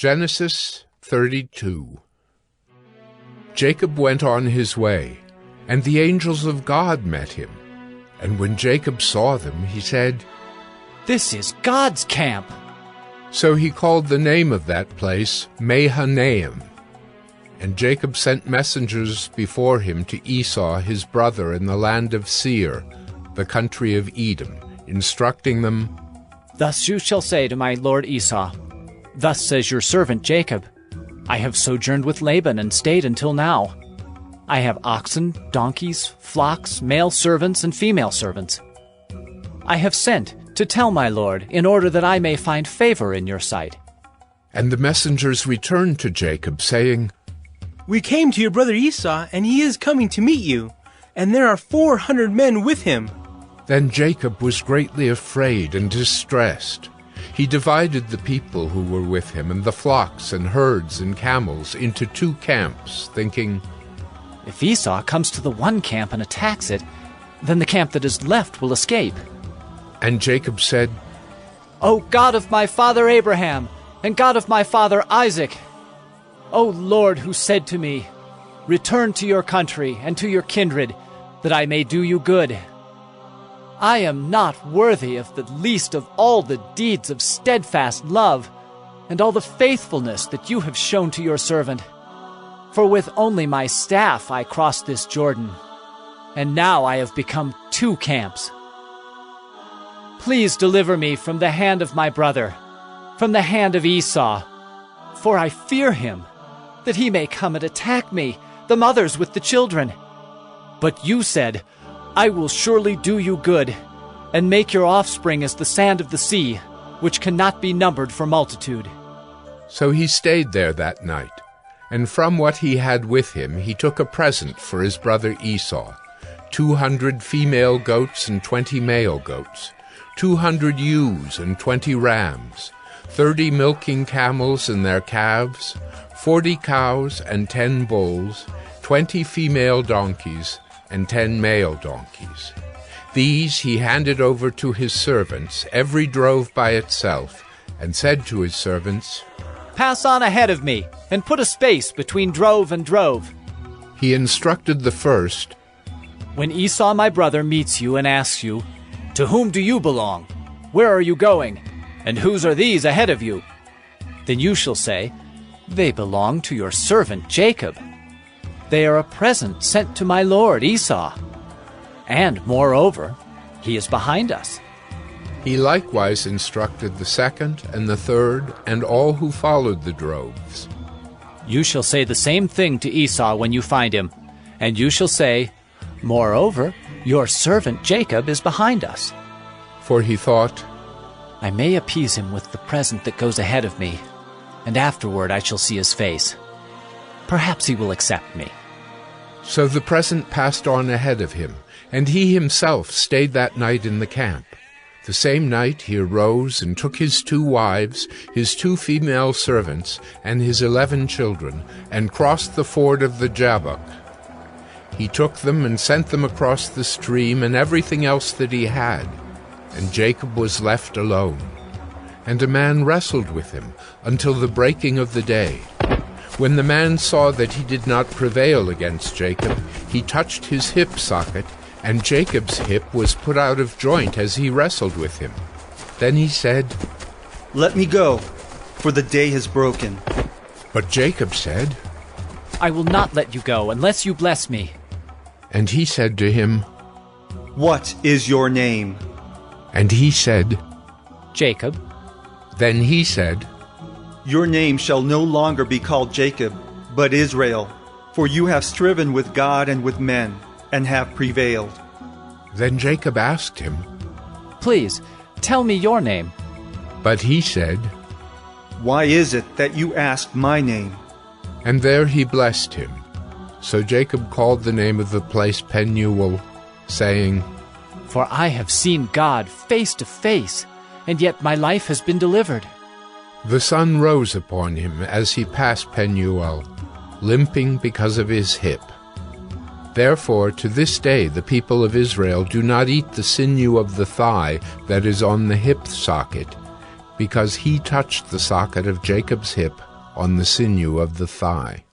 Genesis 32. Jacob went on his way, and the angels of God met him. And when Jacob saw them, he said, "This is God's camp." So he called the name of that place Mahanaim. And Jacob sent messengers before him to Esau his brother in the land of Seir, the country of Edom, instructing them, "Thus you shall say to my lord Esau, Thus says your servant Jacob, I have sojourned with Laban and stayed until now. I have oxen, donkeys, flocks, male servants and female servants. I have sent to tell my lord, in order that I may find favor in your sight." And the messengers returned to Jacob, saying, "We came to your brother Esau, and he is coming to meet you, and there are 400 men with him." Then Jacob was greatly afraid and distressed. He divided the people who were with him and the flocks and herds and camels into 2 camps, thinking, If Esau comes to the one camp and attacks it, then the camp that is left will escape. And Jacob said, O God of my father Abraham, and God of my father Isaac, O Lord, who said to me, Return to your country and to your kindred, that I may do you good. I am not worthy of the least of all the deeds of steadfast love, and all the faithfulness that you have shown to your servant. For with only my staff I crossed this Jordan, and now I have become 2 camps. Please deliver me from the hand of my brother, from the hand of Esau, for I fear him, that he may come and attack me, the mothers with the children. But you said, I will surely do you good, and make your offspring as the sand of the sea, which cannot be numbered for multitude. So he stayed there that night, and from what he had with him he took a present for his brother Esau, 200 female goats and 20 male goats, 200 ewes and 20 rams, 30 milking camels and their calves, 40 cows and 10 bulls, 20 female donkeys, and 10 male donkeys. These he handed over to his servants, every drove by itself, and said to his servants, Pass on ahead of me, and put a space between drove and drove. He instructed the first, When Esau my brother meets you and asks you, To whom do you belong? Where are you going? And whose are these ahead of you? Then you shall say, They belong to your servant Jacob. They are a present sent to my lord Esau. And, moreover, he is behind us. He likewise instructed the second and the third and all who followed the droves. You shall say the same thing to Esau when you find him, and you shall say, Moreover, your servant Jacob is behind us. For he thought, I may appease him with the present that goes ahead of me, and afterward I shall see his face. Perhaps he will accept me. So the present passed on ahead of him, and he himself stayed that night in the camp. The same night he arose and took his 2 wives, his 2 female servants, and his 11 children, and crossed the ford of the Jabbok. He took them and sent them across the stream and everything else that he had, and Jacob was left alone. And a man wrestled with him until the breaking of the day. When the man saw that he did not prevail against Jacob, he touched his hip socket, and Jacob's hip was put out of joint as he wrestled with him. Then he said, Let me go, for the day has broken. But Jacob said, I will not let you go unless you bless me. And he said to him, What is your name? And he said, Jacob. Then he said, Your name shall no longer be called Jacob, but Israel, for you have striven with God and with men, and have prevailed. Then Jacob asked him, Please, tell me your name. But he said, Why is it that you ask my name? And there he blessed him. So Jacob called the name of the place Penuel, saying, For I have seen God face to face, and yet my life has been delivered. The sun rose upon him as he passed Penuel, limping because of his hip. Therefore, to this day the people of Israel do not eat the sinew of the thigh that is on the hip socket, because he touched the socket of Jacob's hip on the sinew of the thigh.